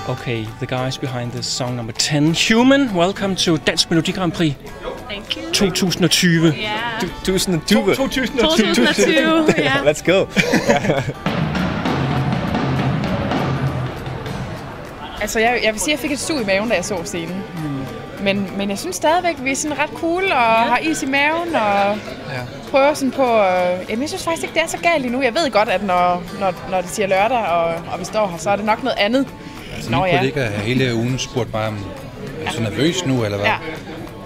Okay, the guys behind this song number 10, Human, welcome to Dansk Melodi Grand Prix. Thank you. 2020. Yeah. 2020. 2020, yeah. Let's go. Altså, jeg vil sige, at jeg fik et sug i maven, da jeg så scenen. Men jeg synes stadigvæk, at vi er sådan ret cool og har is i maven og prøver sådan på... Jamen, jeg synes faktisk ikke, det er så galt endnu. Jeg ved godt, at når de siger lørdag, og vi står her, så er det nok noget andet. Altså, min kollega har hele ugen spurgt mig, om jeg er så nervøs nu, eller hvad? Ja.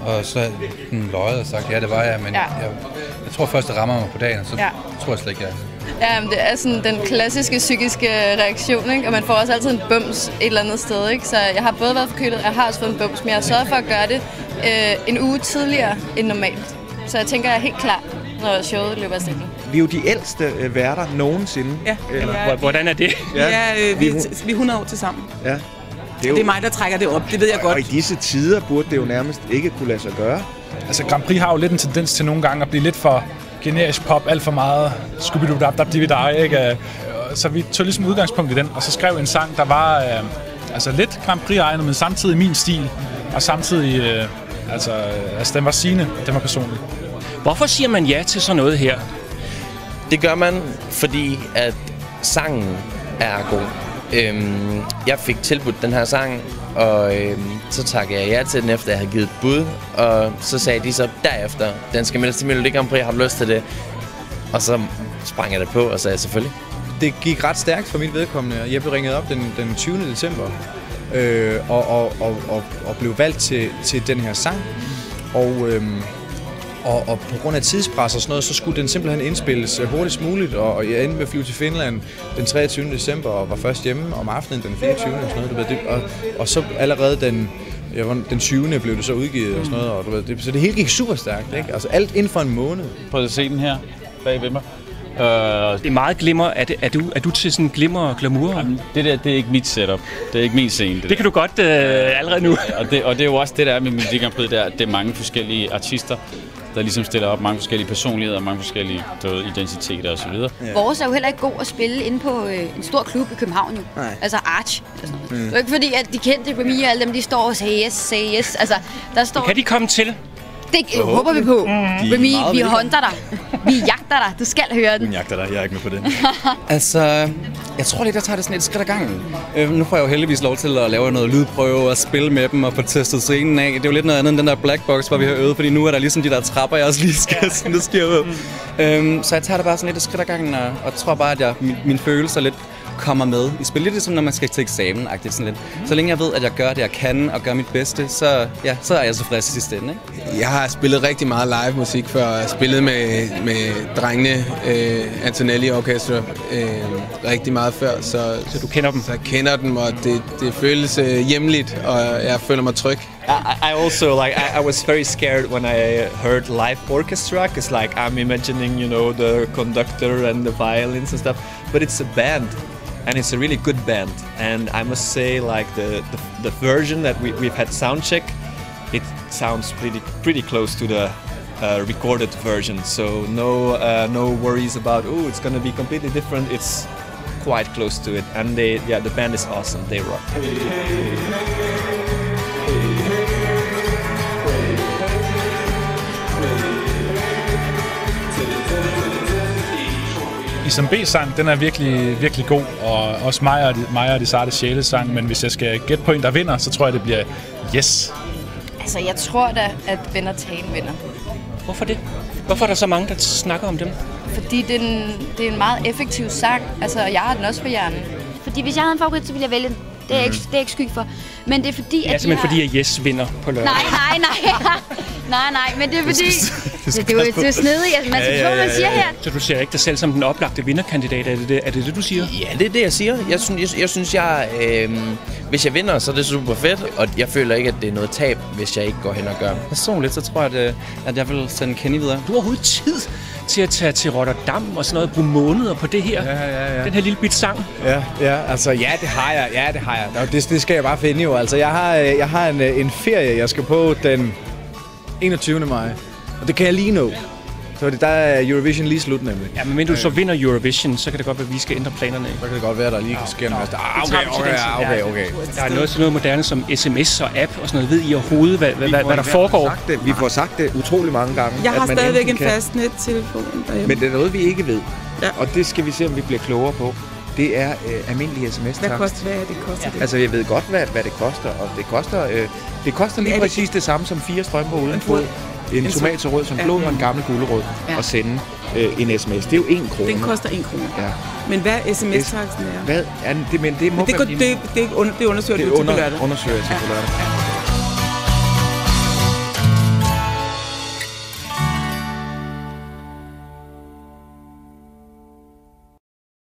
Og så den løjet og sagt, ja, det var jeg, men jeg tror først, det rammer mig på dagen, og så tror jeg slet ikke, jeg er. Ja, det er sådan den klassiske psykiske reaktion, ikke? Og man får også altid en bums et eller andet sted, ikke? Så jeg har både været forkølet, og jeg har også fået en bums, men jeg har sørget for at gøre det en uge tidligere end normalt. Så jeg tænker, jeg er helt klar, når showet løber af stilling. Vi er jo de ældste værter nogensinde. Ja. Hvordan er det? Vi er 100 år til sammen. Ja. Det er mig, der trækker det op, det ved jeg godt. Og i disse tider burde det jo nærmest ikke kunne lade sig gøre. Altså Grand Prix har jo lidt en tendens til nogle gange at blive lidt for generisk pop, alt for meget Scooby-Doo-Dab-Dab-Dividar, ikke? Så vi tog ligesom udgangspunkt i den, og så skrev en sang, der var altså lidt Grand Prix-egnet, men samtidig min stil, og samtidig, altså den var sigende, den var personlig. Hvorfor siger man ja til sådan noget her? Det gør man, fordi at sangen er god. Jeg fik tilbudt den her sang, og så takkede jeg ja til den, efter jeg havde givet et bud. Og så sagde de så derefter, den skal meldes til Melodi Grand Prix, har du lyst til det? Og så sprang jeg det på, og sagde selvfølgelig. Det gik ret stærkt for mit vedkommende. Jeg blev ringet op den 20. december og blev valgt til den her sang. Og på grund af tidspres og sådan noget, så skulle den simpelthen indspilles hurtigst muligt, og jeg endte med at flyve til Finland den 23. december og var først hjemme om aftenen den 24. og sådan noget, og så allerede den 20. blev det så udgivet og sådan noget, og så det hele gik super stærkt, ikke? Altså alt inden for en måned. Prøv at se den her bag ved mig. Det er meget glimmer. Er du til sådan glimmer og glamour? Det der, det er ikke mit setup. Det er ikke min scene. Det kan du godt allerede nu. Og det er jo også det, der er med Melodi Grand Prix, det er mange forskellige artister, der ligesom stiller op, mange forskellige personligheder, mange forskellige identiteter osv. Ja. Vores er jo heller ikke god at spille inde på en stor klub i København jo. Nej. Altså Arch. Det er jo ikke fordi, at de kendte Remy og alle dem, de står og siger yes, say yes. Altså, der står... Kan de komme til? Det håber vi på. Remy, vi hunter dig. Vi jagter dig. Du skal høre den. Vi jagter dig. Jeg er ikke med på det. Altså, jeg tror lidt, jeg tager det sådan et skridt ad gangen. Nu får jeg jo heldigvis lov til at lave noget lydprøve og spille med dem og få testet scenen af. Det er jo lidt noget andet end den der black box, hvor vi har øvet, fordi nu er der ligesom de der trapper, jeg også lige skal sådan, det sker ud. Så jeg tager det bare sådan lidt et skridt ad gangen, og tror bare, at min følelser lidt kommer med i spil. Lidt som når man skal til eksamen-agtigt sådan lidt. Så længe jeg ved, at jeg gør det, jeg kan, og gør mit bedste, så er jeg så frisk i sidste ende, ikke? Jeg har spillet rigtig meget live musik før. Jeg har spillet med drengene, Antonelli Orchestra, rigtig meget før. Så du kender dem? Så jeg kender dem, og det føles hjemligt, og jeg føler mig tryg. I also I was very scared when I heard live orchestra, because I'm imagining, the conductor and the violins and stuff, but it's a band, and it's a really good band. And I must say, the version that we've had soundcheck, it sounds pretty close to the recorded version. So no worries about it's gonna be completely different. It's quite close to it, and the band is awesome. They rock. Isam B-sang, den er virkelig, virkelig god, og også Maja og de sarte sjæle sang, men hvis jeg skal gætte på en, der vinder, så tror jeg, det bliver Yes. Altså, jeg tror da, at Venner Tane vinder. Hvorfor det? Hvorfor er der så mange, der snakker om dem? Fordi det er en meget effektiv sang. Altså, jeg har den også på hjernen. Fordi hvis jeg havde en favorit, så ville jeg vælge den. Det er jeg ikke sky for. Men det er fordi, at simpelthen fordi, at Yes vinder på lørdag. Nej, men det er fordi... det er snedigt. Altså, man skal tro, man siger her. Så du ser ikke dig selv som den oplagte vinderkandidat? Er det, du siger? Ja, det er det, jeg siger. Jeg synes, hvis jeg vinder, så er det super fedt, og jeg føler ikke, at det er noget tab, hvis jeg ikke går hen og gør. Personligt, så tror jeg, at jeg vil sende Kenny videre. Du har overhovedet tid til at tage til Rotterdam og sådan noget, bruge måneder på det her. Ja. Den her lille bit sang. Ja, altså, det har jeg. Det skal jeg bare finde jo. Altså, jeg har en ferie, jeg skal på den 21. maj, og det kan jeg lige nå. Så der er Eurovision lige slut nemlig. Ja, men du så vinder Eurovision, så kan det godt være, at vi skal ændre planerne. Så kan det godt være, at der lige kan ske en masse. Okay. Der er noget moderne som sms og app og sådan noget. Ved I overhovedet, hvad der foregår? Vi får sagt det utrolig mange gange. Jeg har stadigvæk en fastnet-telefon derhjemme. Men det er noget, vi ikke ved. Ja. Og det skal vi se, om vi bliver klogere på. Det er almindelig sms-takst. Hvad koster det? Altså, jeg ved godt, hvad det koster. Og det koster lige præcis det samme som 4 strømper uden fod. En tomat så rød som blod og en gammel gulerod. Og sende en sms. Det er jo 1 krone. Den koster 1 krone. Ja. Men hvad sms-taksten er? Hvad er det? Men det må det undersøger du til på lørdag. Undersøger jeg til på lørdag.